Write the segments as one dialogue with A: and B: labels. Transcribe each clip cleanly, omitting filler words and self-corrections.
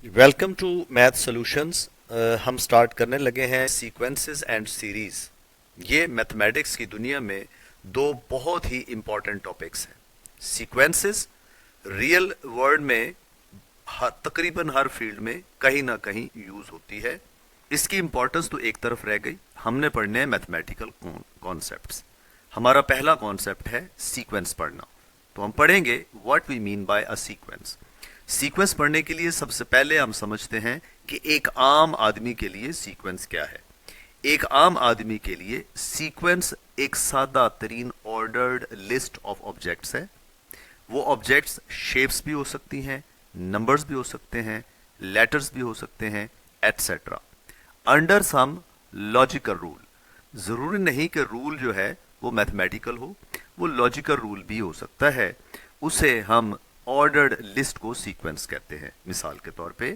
A: Welcome to math solutions. हम start करने लगे हैं सीक्वेंसेस एंड सीरीज। ये मैथमेटिक्स की दुनिया में दो बहुत ही इंपॉर्टेंट टॉपिक्स हैं। सीक्वेंसेस रियल वर्ल्ड में तकरीबन हर फील्ड में कहीं ना कहीं यूज होती है। इसकी इंपॉर्टेंस तो एक तरफ रह गई, हमने पढ़ने हैं मैथमेटिकल कॉन्सेप्ट्स। हमारा पहला कॉन्सेप्ट है सीक्वेंस पढ़ना। तो हम पढ़ेंगे what we mean by a sequence. Sequence पढ़ने के लिए सबसे पहले हम समझते हैं कि एक आम आदमी के लिए सीक्वेंस क्या है। एक आम आदमी के लिए सीक्वेंस एक सादा तरीन ऑर्डर्ड लिस्ट ऑफ ऑब्जेक्ट्स है। वो ऑब्जेक्ट्स शेप्स भी हो सकती हैं, नंबर्स भी हो सकते हैं, लेटर्स भी हो सकते हैं, etcetera, under some logical rule. जरूरी नहीं कि रूल जो है वो मैथमेटिकल हो, वो लॉजिकल रूल भी हो सकता है। उसे हम ऑर्डर्ड लिस्ट को सीक्वेंस कहते हैं। मिसाल के तौर पे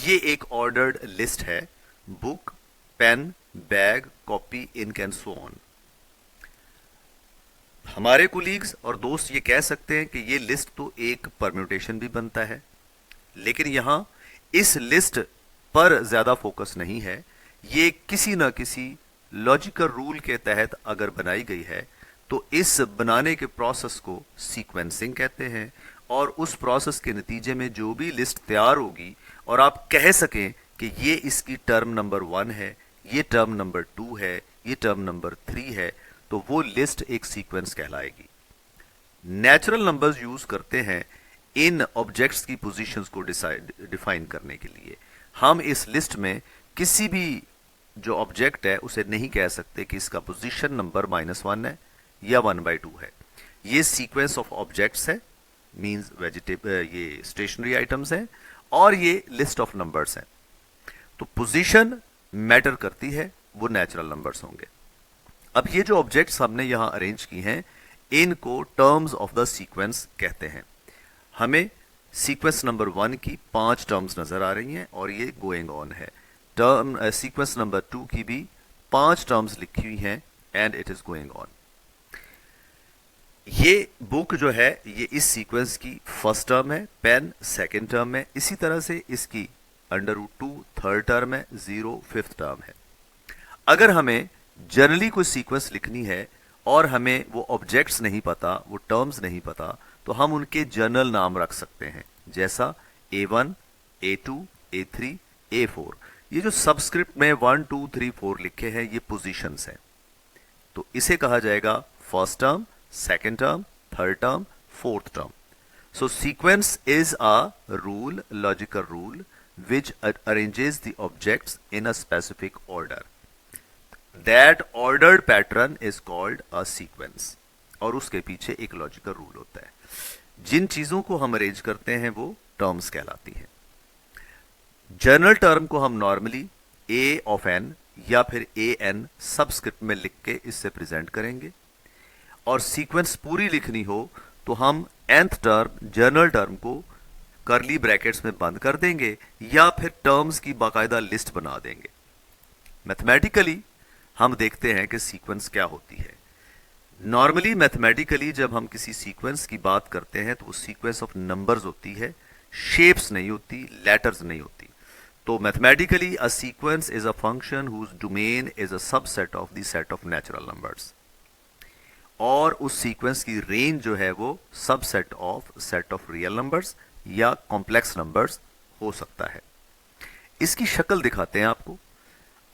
A: ये एक ऑर्डर्ड लिस्ट है, book, pen, bag, copy, ink and so on. हमारे कुलीग्स और दोस्त ये कह सकते हैं कि ये लिस्ट तो एक परम्यूटेशन भी बनता है, लेकिन यहां इस लिस्ट पर ज्यादा फोकस नहीं है। ये किसी ना किसी लॉजिकल रूल के तहत अगर बनाई गई है तो इस बनाने के प्रोसेस को सीक्वेंसिंग कहते हैं। और उस प्रोसेस के नतीजे में जो भी लिस्ट तैयार होगी और आप कह सकें कि ये इसकी टर्म नंबर 1 है, ये टर्म नंबर 2 है, ये टर्म नंबर 3 है, तो वो लिस्ट एक सीक्वेंस कहलाएगी। नेचुरल नंबर्स यूज करते हैं इन ऑब्जेक्ट्स की पोजीशंस को डिफाइन करने के लिए। हम इस लिस्ट में किसी भी जो ऑब्जेक्ट है उसे नहीं कह सकते कि इसका पोजीशन नंबर -1 है या 1/2 है। ये सीक्वेंस ऑफ ऑब्जेक्ट्स है, मींस वेजिटेबल, ये स्टेशनरी आइटम्स हैं, और ये लिस्ट ऑफ नंबर्स हैं। तो पोजीशन मैटर करती है, वो नेचुरल नंबर्स होंगे। अब ये जो ऑब्जेक्ट्स हमने यहां अरेंज की हैं इनको टर्म्स ऑफ द सीक्वेंस कहते हैं। हमें सीक्वेंस नंबर 1 की 5 टर्म्स नजर आ रही हैं और ये गोइंग ऑन है। टर्म सीक्वेंस नंबर 2 की भी 5 टर्म्स लिखी हुई हैं and it is going on. ये बुक जो है ये इस सीक्वेंस की फर्स्ट टर्म है, पेन सेकंड टर्म है, इसी तरह से इसकी √2 थर्ड टर्म है, 0 फिफ्थ टर्म है। अगर हमें जनरली कोई सीक्वेंस लिखनी है और हमें वो ऑब्जेक्ट्स नहीं पता, वो टर्म्स नहीं पता, तो हम उनके जनरल नाम रख सकते हैं, जैसा A1, A2, A3, A4। ये जो सबस्क्रिप्ट में 1 2 3 4 लिखे हैं ये पोजीशंस हैं, तो इसे कहा जाएगा first term, second term, third term, fourth term. So sequence is a rule, logical rule, which arranges the objects in a specific order. That ordered pattern is called a sequence. और उसके पीछे एक logical rule होता है। जिन चीजों को हम arrange करते हैं वो टर्म्स कहलाती हैं। जर्नल टर्म को हम नॉर्मली A of n या फिर AN सबस्क्रिप्ट में लिख के इससे प्रेजेंट करेंगे, और सीक्वेंस पूरी लिखनी हो तो हम nth टर्म जर्नल टर्म को करली ब्रैकेट्स में बंद कर देंगे या फिर टर्म्स की बाकायदा लिस्ट बना देंगे। मैथमेटिकली हम देखते हैं कि सीक्वेंस क्या होती है। नॉर्मली मैथमेटिकली जब हम किसी सीक्वेंस की बात करते हैं तो वो सीक्वेंस ऑफ नंबर्स होती है, शेप्स नहीं होती, लेटर्स नहीं होती। तो mathematically a sequence is a function whose domain is a subset of the set of natural numbers, और उस सीक्वेंस की रेंज जो है वो subset of set of real numbers या कॉम्प्लेक्स नंबर्स हो सकता है। इसकी शक्ल दिखाते हैं आपको।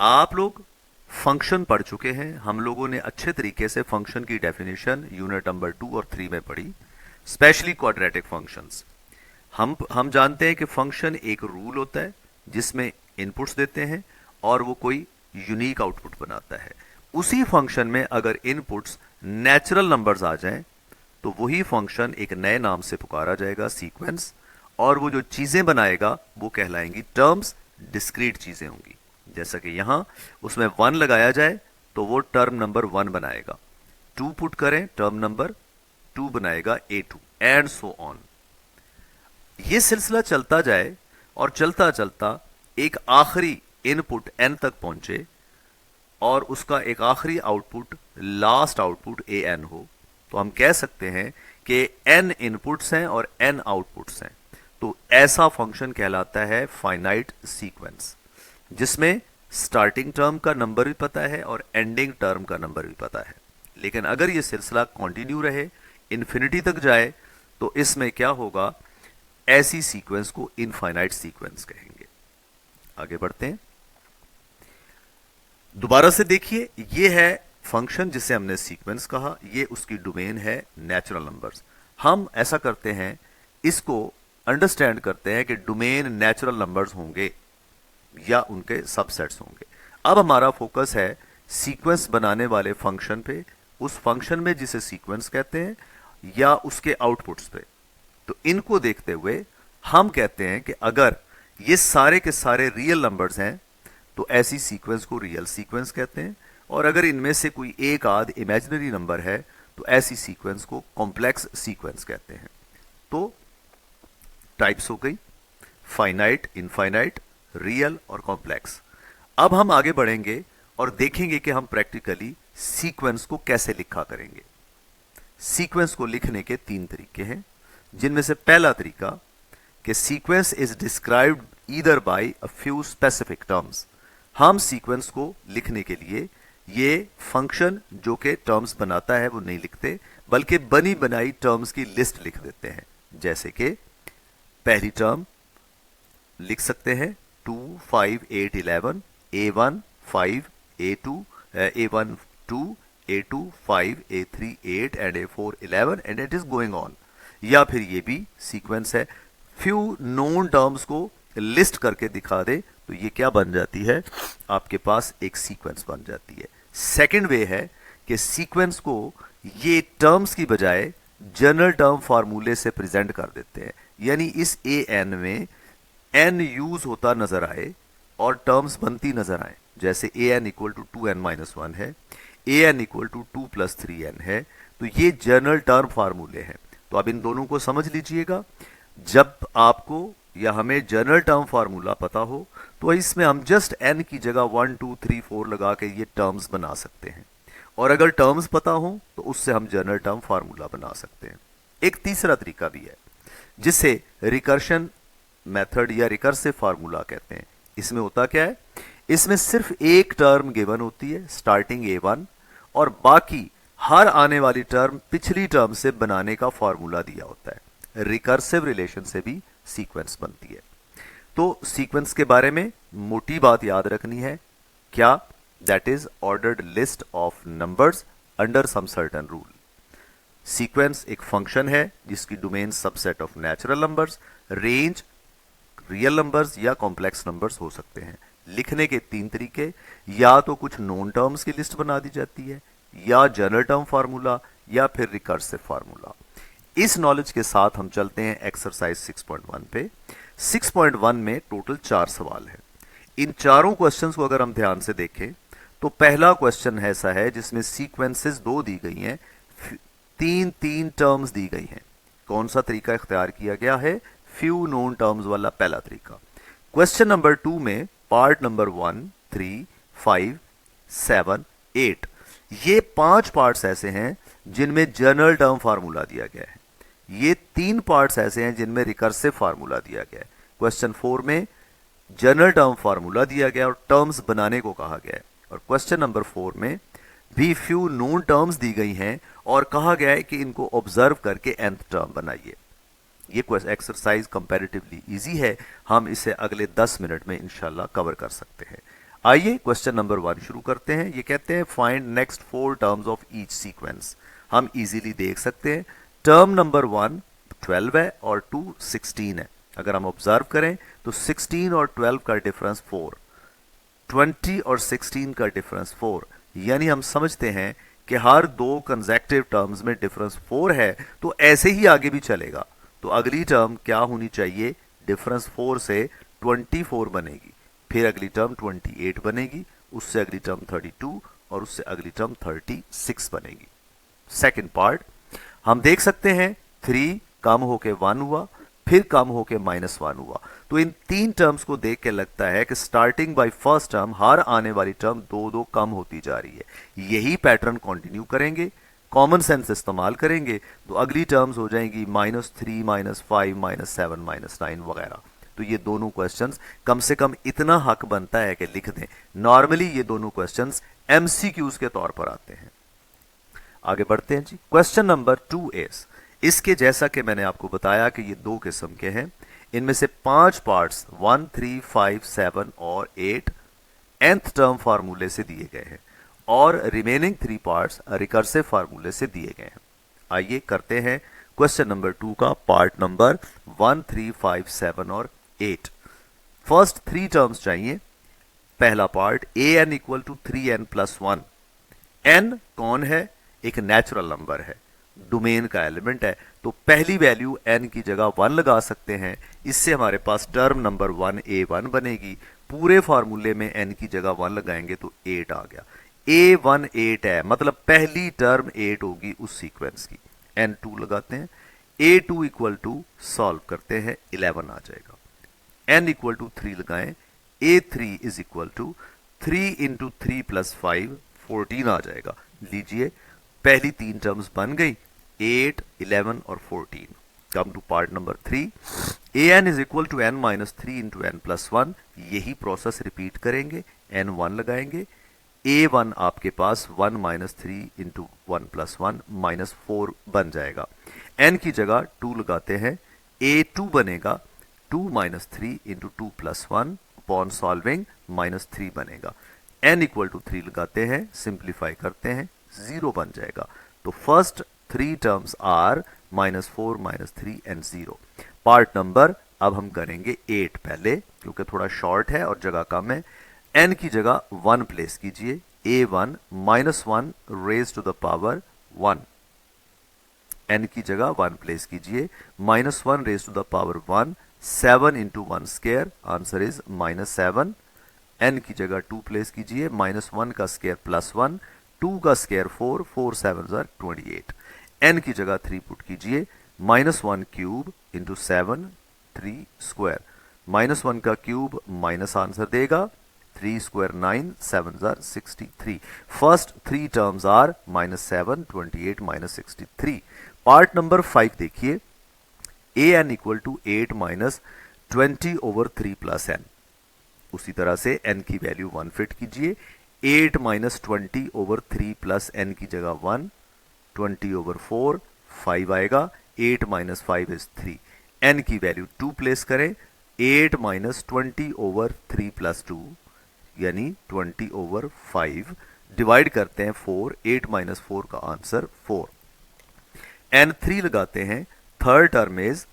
A: आप लोग फंक्शन पढ़ चुके हैं, हम लोगों ने अच्छे तरीके से फंक्शन की डेफिनेशन यूनिट नंबर 2 और 3 में पढ़ी, स्पेशली क्वाड्रेटिक फंक्शंस। हम जानते हैं कि फंक्शन एक रूल होता है जिसमें इनपुट्स देते हैं और वो कोई यूनिक आउटपुट बनाता है। उसी फंक्शन में अगर इनपुट्स नेचुरल नंबर्स आ जाएं तो वही फंक्शन एक नए नाम से पुकारा जाएगा, सीक्वेंस, और वो जो चीजें बनाएगा वो कहलाएंगी टर्म्स, डिस्क्रीट चीजें होंगी। जैसा कि यहां उसमें 1 लगाया जाए तो वो टर्म नंबर 1 बनाएगा, 2 पुट करें टर्म नंबर 2 बनाएगा A2, एंड सो ऑन। ये सिलसिला चलता जाए और चलता चलता एक आखिरी इनपुट n तक पहुंचे और उसका एक आखिरी आउटपुट, लास्ट आउटपुट AN हो, तो हम कह सकते हैं कि n इनपुट्स हैं और n आउटपुट्स हैं। तो ऐसा फंक्शन कहलाता है फाइनाइट सीक्वेंस, जिसमें स्टार्टिंग टर्म का नंबर भी पता है और एंडिंग टर्म का नंबर भी पता है। लेकिन अगर ये सिलसिला कंटिन्यू रहे, इन्फिनिटी तक जाए, तो इसमें क्या होगा, ऐसी सीक्वेंस को इनफाइनाइट सीक्वेंस कहेंगे। आगे बढ़ते हैं, दोबारा से देखिए, ये है फंक्शन जिसे हमने सीक्वेंस कहा, ये उसकी डोमेन है नेचुरल नंबर्स। हम ऐसा करते हैं, इसको अंडरस्टैंड करते हैं कि डोमेन नेचुरल नंबर्स होंगे या उनके सबसेट्स होंगे। अब हमारा फोकस है सीक्वेंस बनाने वाले फंक्शन पे, उस फंक्शन में जिसे सीक्वेंस कहते हैं या उसके आउटपुट्स पे। तो इनको देखते हुए हम कहते हैं कि अगर ये सारे के सारे रियल नंबर्स हैं तो ऐसी सीक्वेंस को रियल सीक्वेंस कहते हैं, और अगर इनमें से कोई एक आध इमेजिनरी नंबर है तो ऐसी सीक्वेंस को कॉम्प्लेक्स सीक्वेंस कहते हैं। तो टाइप्स हो गई फाइनाइट, इनफाइनाइट, रियल और कॉम्प्लेक्स। अब हम आगे बढ़ेंगे और देखेंगे कि हम प्रैक्टिकली सीक्वेंस को कैसे लिखा करेंगे। सीक्वेंस को लिखने के 3 तरीके हैं, जिनमें से पहला तरीका कि sequence is described either by a few specific terms. हम सीक्वेंस को लिखने के लिए ये फंक्शन जो कि टर्म्स बनाता है वो नहीं लिखते, बल्कि बनी बनाई टर्म्स की लिस्ट लिख देते हैं। जैसे कि पहली टर्म लिख सकते हैं 2, 5, 8, 11, A1, 5, A2, A1, 2, A2, 5, A3, 8 and A4, 11 and it is going on. या फिर ये भी सीक्वेंस है, फ्यू नोन टर्म्स को लिस्ट करके दिखा दे तो ये क्या बन जाती है, आपके पास एक सीक्वेंस बन जाती है। सेकंड वे है कि सीक्वेंस को ये टर्म्स की बजाय जनरल टर्म फार्मूले से प्रेजेंट कर देते हैं, यानी इस an में n यूज होता नजर आए और टर्म्स बनती नजर आए। जैसे an इक्वल टू 2n-1 है, an इक्वल टू 2 + 3n है, तो ये जनरल टर्म फार्मूले हैं। तो अब इन दोनों को समझ लीजिएगा, जब आपको या हमें जनरल टर्म फार्मूला पता हो तो इसमें हम जस्ट n की जगह 1, 2, 3, 4 लगा के ये टर्म्स बना सकते हैं, और अगर टर्म्स पता हो तो उससे हम जनरल टर्म फार्मूला बना सकते हैं। एक तीसरा तरीका भी है जिसे रिकर्शन मेथड या रिकर्सिव फार्मूला कहते हैं। इसमें होता क्या है, इसमें सिर्फ एक टर्म गिवन होती है स्टार्टिंग A1, और बाकी हर आने वाली टर्म पिछली टर्म से बनाने का फार्मूला दिया होता है। रिकर्सिव रिलेशन से भी सीक्वेंस बनती है। तो सीक्वेंस के बारे में मोटी बात याद रखनी है, क्या, that is ordered list of numbers under some certain rule. Sequence एक फंक्शन है जिसकी domain subset of natural numbers, range real numbers या कॉम्प्लेक्स नंबर्स हो सकते हैं। लिखने के 3 तरीके, या तो कुछ नोन टर्म्स की लिस्ट बना दी जाती है, या जनरल टर्म फार्मूला, या फिर रिकर्सिव फार्मूला। इस नॉलेज के साथ हम चलते हैं एक्सरसाइज 6.1 पे। 6.1 में टोटल 4 सवाल है। इन चारों क्वेश्चंस को अगर हम ध्यान से देखें तो पहला क्वेश्चन ऐसा है जिसमें सीक्वेंसेस 2 दी गई हैं, 3 टर्म्स दी गई हैं। कौन सा तरीका इख्तियार किया गया है, फ्यू नोन टर्म्स वाला पहला तरीका। क्वेश्चन नंबर 2 में पार्ट नंबर 1, 3, 5, 7, 8, ये 5 पार्ट्स ऐसे हैं जिनमें जनरल टर्म फार्मूला दिया गया है। ये 3 पार्ट्स ऐसे हैं जिनमें रिकर्सिव फार्मूला दिया गया है। क्वेश्चन 4 में जनरल टर्म फार्मूला दिया गया और टर्म्स बनाने को कहा गया है, और क्वेश्चन नंबर 4 में भी फ्यू नोन टर्म्स दी गई हैं और कहा गया है कि इनको ऑब्जर्व करके nth टर्म बनाइए। ये एक्सरसाइज कंपैरेटिवली इजी है, हम इसे अगले 10 मिनट में इंशाल्लाह कवर कर सकते हैं। आइए क्वेश्चन नंबर 1 शुरू करते हैं। ये कहते हैं find next 4 terms of each sequence. हम इजीली देख सकते हैं, टर्म नंबर 1 12 है और 2 16 है। अगर हम ऑब्जर्व करें तो 16 और 12 का डिफरेंस 4, 20 और 16 का डिफरेंस 4, यानी हम समझते हैं कि हर 2 कंसेक्टिव टर्म्स में डिफरेंस 4 है, तो ऐसे ही आगे भी चलेगा। तो अगली टर्म क्या होनी चाहिए, डिफरेंस 4 से 24 बनेगी, फिर अगली टर्म 28 बनेगी, उससे अगली टर्म 32 और उससे अगली टर्म 36 बनेगी। सेकंड पार्ट हम देख सकते हैं 3 कम होके 1 हुआ, फिर कम होके -1 हुआ। तो इन 3 टर्म्स को देख के लगता है कि स्टार्टिंग बाय फर्स्ट टर्म हर आने वाली टर्म 2-2 कम होती जा रही है। यही पैटर्न कंटिन्यू करेंगे, कॉमन सेंस इस्तेमाल करेंगे तो अगली टर्म्स हो जाएंगी -3, -5, -7, -9 वगैरह। तो ये दोनों क्वेश्चंस कम से कम इतना हक बनता है कि लिख दें। नॉर्मली ये दोनों क्वेश्चंस एमसीक्यूज के तौर पर आते हैं। आगे बढ़ते हैं जी। क्वेश्चन नंबर 2 इज, इसके जैसा कि मैंने आपको बताया कि ये दो किस्म के हैं, इनमें से 5 पार्ट्स 1, 3, 5, 7 और 8 nth टर्म फार्मूले से दिए गए हैं और रिमेनिंग 3 पार्ट्स रिकर्सिव फार्मूले से दिए गए हैं। आइए करते हैं क्वेश्चन नंबर 2 का पार्ट नंबर 1, 3, 5, 7 और 8। फर्स्ट 3 टर्म्स चाहिए। पहला part an equal to 3n plus 1। n कौन है? एक नेचुरल नंबर है, डोमेन का एलिमेंट है, तो पहली वैल्यू n की जगह 1 लगा सकते हैं। इससे हमारे पास टर्म नंबर 1 a1 बनेगी। पूरे फार्मूले में n की जगह 1 लगाएंगे तो 8 आ गया। a1 8 है, मतलब पहली टर्म 8 होगी उस सीक्वेंस की। n2 लगाते हैं, a2 इक्वल टू सॉल्व करते हैं 11 आ जाएगा। n इक्वल टू 3 लगाएं, a3 is equal to 3 into 3 plus 5 14 आ जाएगा। लीजिए पहली 3 टर्म्स बन गई, 8, 11 और 14। Come to part number 3, an is equal to n minus 3 into n plus 1। यही प्रोसेस रिपीट करेंगे, n1 लगाएंगे, a1 आपके पास 1 माइनस 3 इंटू 1 प्लस 1 माइनस 4 बन जाएगा। n की जगह 2 लगाते हैं, a2 बनेगा 2 minus 3 into 2 plus 1 upon solving minus 3 बनेगा। n इक्वल टू 3 लगाते हैं, सिंप्लीफाई करते हैं, 0 बन जाएगा। तो first 3 terms are -4, -3 and 0। Part number अब हम करेंगे 8 पहले, क्योंकि थोड़ा शॉर्ट है और जगह कम है। n की जगह 1 प्लेस कीजिए, a1 -1 raise to the power 1। n की जगह 1 प्लेस कीजिए, -1 raise to the power 1, 7 into 1 square, answer is -7। n की जगह 2 प्लेस कीजिए, -1 का स्क्वायर प्लस 1, 2 का स्क्वायर 4, 4 7 28। n की जगह 3 पुट कीजिए, -1 क्यूब इंटू 7, 3 स्क्वायर, -1 का क्यूब माइनस आंसर देगा 3 square 9, 7 63। First 3 terms are -7, 28, -63। Part number 5 देखिए, an equal to 8 minus 20 over 3 plus n। उसी तरह से n की वैल्यू 1 फिट कीजिए, 8 माइनस 20 ओवर 3 प्लस n की जगह 1, 20 ओवर 4 5 आएगा, 8 माइनस 5 इज 3। n की वैल्यू 2 प्लेस करें, 8 माइनस 20 ओवर 3 प्लस 2 यानी 20 ओवर 5 डिवाइड करते हैं 4, 8 माइनस 4 का आंसर 4। n3 लगाते हैं, third term is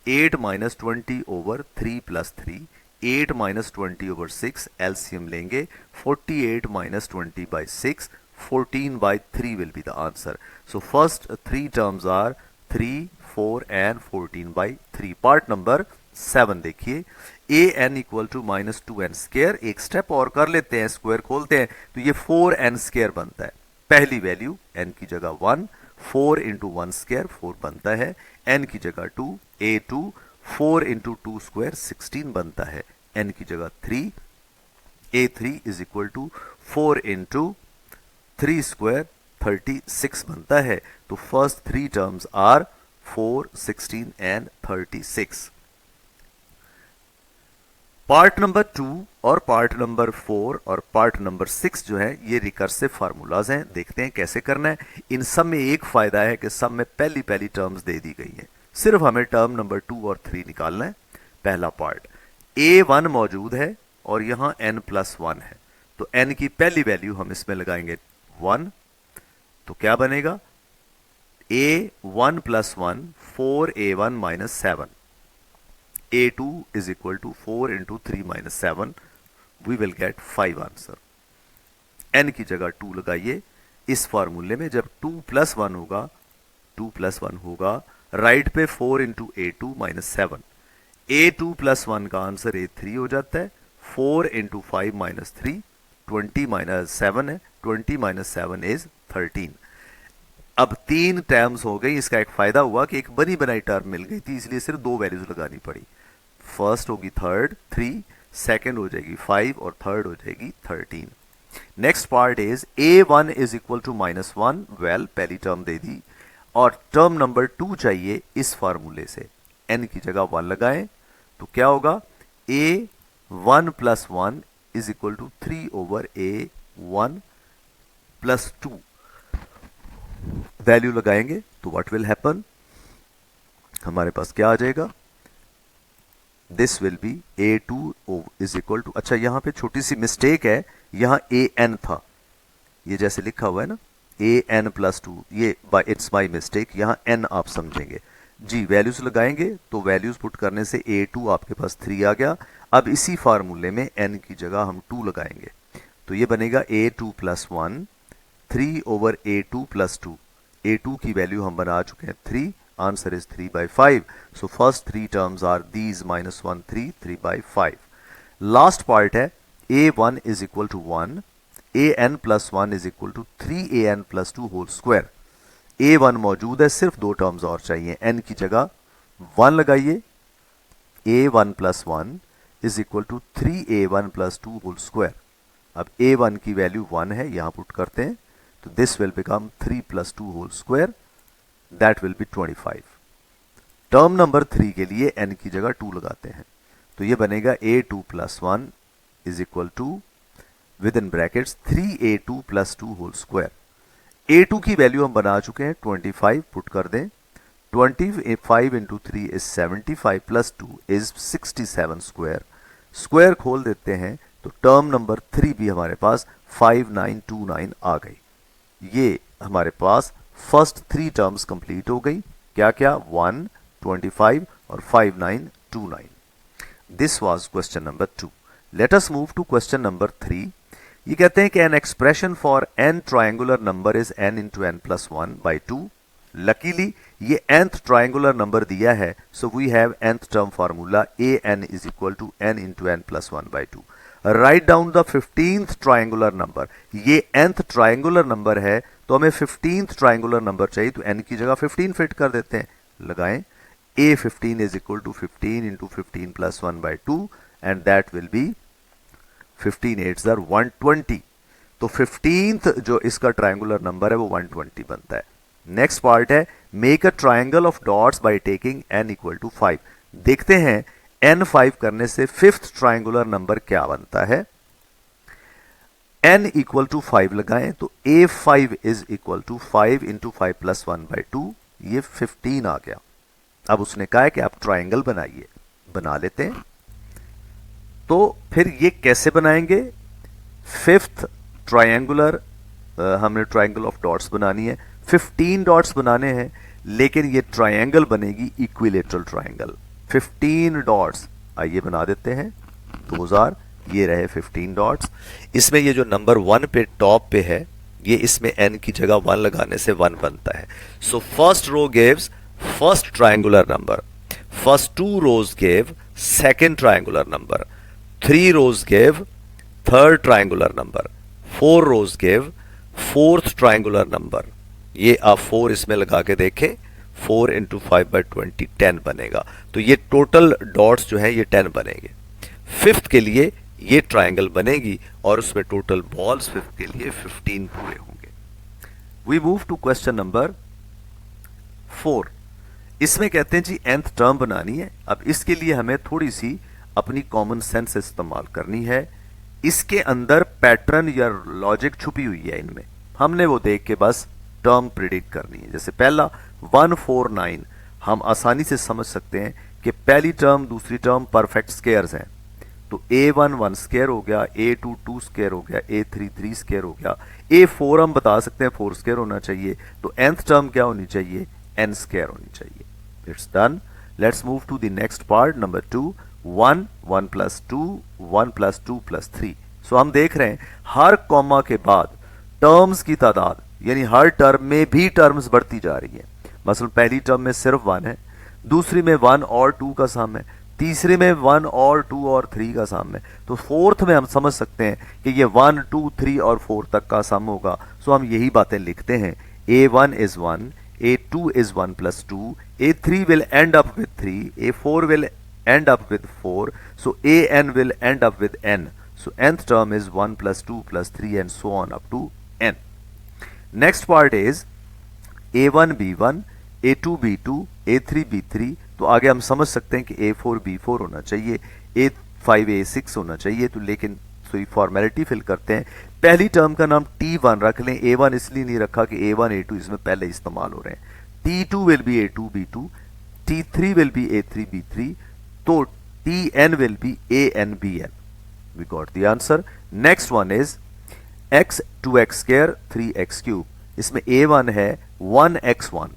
A: 8 minus 20 over 3 plus 3, 8 minus 20 over 6, LCM लेंगे 48 minus 20 by 6, 14 by 3 will be the answer. So first 3 terms are 3, 4 and 14 by 3. Part number 7 देखिए, an equal to -2n square. एक step और कर लेते हैं, square खोलते हैं तो ये 4n स्क्वायर बनता है। पहली वैल्यू n की जगह 1, 4 इंटू 1 स्क्वायर 4 बनता है, n की जगह 2, a2 4 इंटू 2 स्क्वायर 16 बनता है, n की जगह 3, a3 is equal to 4 into 3 square 36 बनता है। तो first 3 terms are 4, 16 and 36। Part number 2 और पार्ट नंबर 4 और पार्ट नंबर 6 जो है ये रिकर्सिव फार्मूलाज हैं। देखते हैं कैसे करना है। इन सब में एक फायदा है कि सब में पहली पहली टर्म्स दे दी गई हैं, सिर्फ हमें टर्म नंबर 2 और 3 निकालना है। पहला पार्ट a1 मौजूद है और यहां n+1 है, तो n की पहली वैल्यू हम इसमें लगाएंगे 1, तो क्या बनेगा a1 + 1 4a1 - 7, a2 is equal to 4 into 3 minus 7, we will get 5 answer. n की जगह 2 लगाइए। इस फॉर्मूले में जब 2 + 1 होगा, 2 + 1 होगा, राइट पे 4 इंटू a2 - 7, a2 + 1 का आंसर a3 हो जाता है। 4 इंटू 5 - 3, 20 - 7 है, 20 - 7 इज 13। अब 3 टर्म्स हो गई। इसका एक फायदा हुआ कि एक बनी बनाई टर्म मिल गई थी, इसलिए सिर्फ 2 वैल्यूज लगानी पड़ी। फर्स्ट होगी 3, सेकंड हो जाएगी 5 और थर्ड हो जाएगी 13। Next part is a1 is equal to -1, well पहली टर्म दे दी और टर्म नंबर 2 चाहिए इस फार्मूले से, n की जगह 1 लगाएं तो क्या होगा, a1 plus 1 is equal to 3 over a1 plus 2, value लगाएंगे तो व्हाट विल हैपन, हमारे पास क्या आ जाएगा, this will be a2 is equal to, अच्छा यहां पे छोटी सी मिस्टेक है, यहां an था, ये जैसे लिखा हुआ है ना an प्लस 2, ये इट्स माई मिस्टेक, यहां n आप समझेंगे जी। वैल्यूज लगाएंगे तो वैल्यूज पुट करने से a2 आपके पास 3 आ गया। अब इसी फार्मूले में n की जगह हम 2 लगाएंगे तो ये बनेगा a2 plus 1, 3 over a2 plus 2, a2 की वैल्यू हम बना चुके हैं 3, answer is 3/5, so first 3 terms are these -1 3 3/5। Last part है a1 is equal to 1, an plus 1 is equal to 3an plus 2 whole square. a1 मौजूद है, सिर्फ 2 टर्म्स और चाहिए, n की जगह 1 लगाइए, a1 plus 1 is equal to 3a1 plus 2 whole square. अब a1 की वैल्यू 1 है, यहां पुट करते हैं तो this will become 3 plus 2 whole square, that will be 25। Term number 3 के लिए n की जगह 2 लगाते हैं तो ये बनेगा a2 plus 1 is equal to within brackets 3a2 plus 2 whole square. a2 की वैल्यू हम बना चुके हैं 25, पुट कर दें, 25 into 3 is 75 plus 2 is 67 square, square खोल देते हैं तो टर्म नंबर 3 भी हमारे पास 5929 आ गई। ये हमारे पास फर्स्ट 3 टर्म्स कंप्लीट हो गई, क्या क्या, 1, 25 और 5929। This was question number 2। Let us move to question number 3। ये कहते हैं कि an expression for n triangular number is n into n plus 1/2। Luckily ये nth ट्रायंगुलर नंबर दिया है, so we have nth term formula an is equal to n into n plus 1/2। Write down the 15th triangular number, ये nth triangular number है तो हमें 15th triangular number चाहिए तो n की जगह 15 फिट कर देते हैं, लगाएं, a15 is equal to 15 into 15 plus 1/2 and that will be 15 8s are 120। तो 15th जो इसका ट्रायंगुलर नंबर है वो 120 बनता है। नेक्स्ट पार्ट है make a triangle of dots by taking n equal to 5। देखते हैं n 5 करने से 5th ट्रायंगुलर नंबर क्या बनता है। n इक्वल टू 5 लगाएं तो a5 is equal to 5 into 5 plus 1/2, ये 15 आ गया। अब उसने कहा है कि आप ट्रायंगल बनाइए, बना लेते हैं। तो फिर ये कैसे बनाएंगे, 5th ट्रायंगुलर, हमने ट्रायंगल ऑफ डॉट्स बनानी है, 15 डॉट्स बनाने हैं, लेकिन ये ट्रायंगल बनेगी इक्विलेटरल ट्रायंगल। 15 डॉट्स आइए बना देते हैं, 2000, ये रहे 15 डॉट्स। इसमें ये जो नंबर 1 पे टॉप पे है, ये इसमें n की जगह 1 लगाने से 1 बनता है। So first row gives first triangular number, first 2 rows give second triangular number, 3 rows give third triangular number, 4 rows give fourth triangular number। ये आप 4 इसमें लगा के देखें, 4 इंटू 5/20 10 बनेगा। तो ये टोटल डॉट्स जो है ये 10 बनेंगे। 5th के लिए ये ट्राइंगल बनेगी और उसमें टोटल बॉल्स 5th के लिए 15 पूरे होंगे। We move to question number 4। इसमें कहते हैं जी nth टर्म बनानी है। अब इसके लिए हमें थोड़ी सी अपनी कॉमन सेंस इस्तेमाल करनी है। इसके अंदर पैटर्न या लॉजिक छुपी हुई है, इनमें हमने वो देख के बस टर्म प्रिडिक्ट करनी है। जैसे पहला 149 हम आसानी से समझ सकते हैं कि पहली टर्म दूसरी टर्म परफेक्ट स्केयर्स हैं, तो a1 1 स्केयर हो गया, a2 2 स्केयर हो गया, a3 3 स्केयर हो गया, a4 हम बता सकते हैं 4 स्केयर होना चाहिए। तो nth टर्म क्या होनी चाहिए, n स्केयर होनी चाहिए। It's done. Let's move to the next part number 2। 1 1 plus 2 1 plus 2 plus 3। So हम देख रहे हैं हर कॉमा के बाद टर्म्स की तादाद, यानी हर टर्म में भी टर्म्स बढ़ती जा रही है। मसलन पहली टर्म में सिर्फ 1 है, दूसरी में 1 और 2 का सम है, तीसरे में 1 और 2 और 3 का सम है, तो फोर्थ में हम समझ सकते हैं कि ये 1 2 3 और 4 तक का सम होगा। सो हम यही बातें लिखते हैं, a1 is 1, a2 is 1 plus 2, a3 will end up with 3, a4 will end up with 4, so an will end up with n. So nth term is 1 plus 2 plus 3 and so on up to n. Next part is a1 b1, a2 b2, a3 b3. तो आगे हम समझ सकते हैं कि a4 b4 होना चाहिए, a5 a6 होना चाहिए। तो लेकिन फॉर्मेलिटी फिल करते हैं। पहली टर्म का नाम t1 रख लें। a1 इसलिए नहीं रखा कि a1 a2 इसमें पहले इस्तेमाल हो रहे हैं। t2 will be a2 b2, t3 will be a3 b3, तो tn will be an bn। We got the answer. Next one is x 2x square 3x cube. इसमें a1 है 1x1,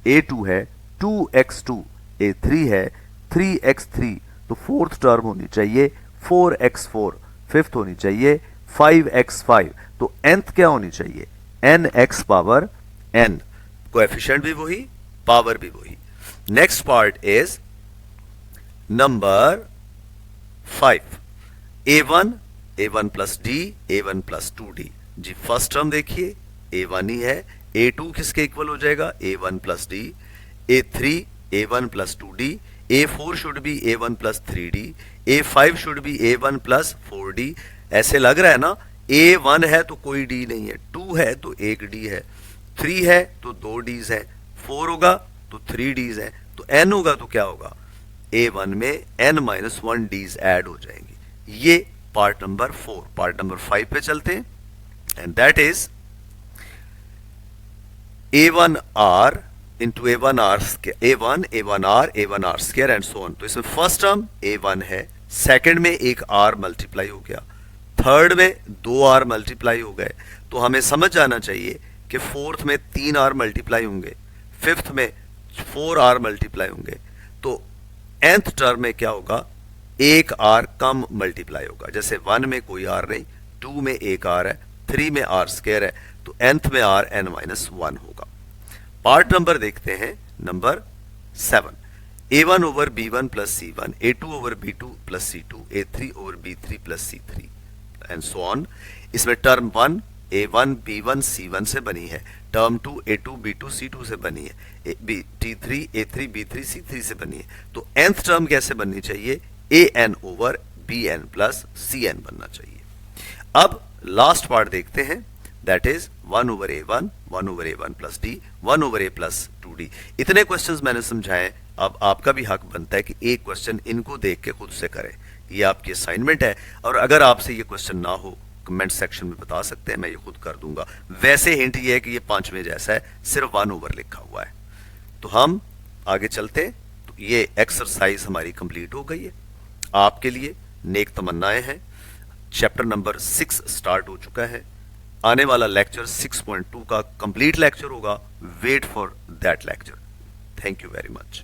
A: a2 है 2x2, a3 है 3x3। तो fourth term होनी चाहिए 4x4, fifth होनी चाहिए 5x5। तो nth क्या होनी चाहिए? nx power n। कोएफिशिएंट भी वही, पावर भी वही। Next part is number 5। a1 plus d, a1 plus 2d। जी फर्स्ट टर्म देखिए a1 ही है, a2 किसके इक्वल हो जाएगा? a1 plus d, a3 a1 plus 2d, a4 should be a1 plus 3d, a5 should be a1 plus 4d। ऐसे लग रहा है ना, a1 है तो कोई d नहीं है, 2 है तो एक d है, 3 है तो 2 d's है, 4 होगा तो 3 d's है, तो n होगा तो क्या होगा? a1 में n माइनस 1 d's ऐड हो जाएंगे। ये पार्ट नंबर 4। पार्ट नंबर 5 पे चलते हैं, and that is a1r into a1r square and so on. तो इसमें फर्स्ट टर्म a1 है, सेकंड में एक r मल्टीप्लाई हो गया, थर्ड में 2r मल्टीप्लाई हो गए। तो हमें समझ जाना चाहिए कि फोर्थ में 3r मल्टीप्लाई होंगे, फिफ्थ में 4r मल्टीप्लाई होंगे। तो nth टर्म में क्या होगा? एक r कम मल्टीप्लाई होगा। जैसे 1 में कोई r नहीं, 2 में एक r है, 3 में r स्क्वायर है, तो nth में r n माइनस 1 होगा। पार्ट नंबर देखते हैं number 7। a1 over b1 plus c1, a2 over b2 plus c2, a3 over b3 plus c3 and so on. इसमें टर्म 1 a1 b1 c1 से बनी है, टर्म 2 a2 b2 c2 से बनी है, t3 a3 b3 c3 से बनी है। तो nth टर्म कैसे बननी चाहिए? an over bn plus cn बनना चाहिए। अब लास्ट पार्ट देखते हैं, that is 1 over a1, 1 over a1 plus d, 1 over a plus 2d। इतने क्वेश्चंस मैंने समझाए, अब आपका भी हक बनता है कि एक क्वेश्चन इनको देख के खुद से करें। ये आपकी असाइनमेंट है, और अगर आपसे ये क्वेश्चन ना हो कमेंट सेक्शन में बता सकते हैं, मैं ये खुद कर दूंगा। वैसे हिंट ये है कि ये 5वें जैसा है, सिर्फ 1 ओवर लिखा हुआ है। तो हम आगे चलते हैं। तो ये एक्सरसाइज हमारी कंप्लीट हो गई है। आपके लिए नेक तमन्नाएं हैं। चैप्टर नंबर 6 स्टार्ट हो चुका है। आने वाला लेक्चर 6.2 का कंप्लीट लेक्चर होगा। Wait for that lecture. Thank you very much.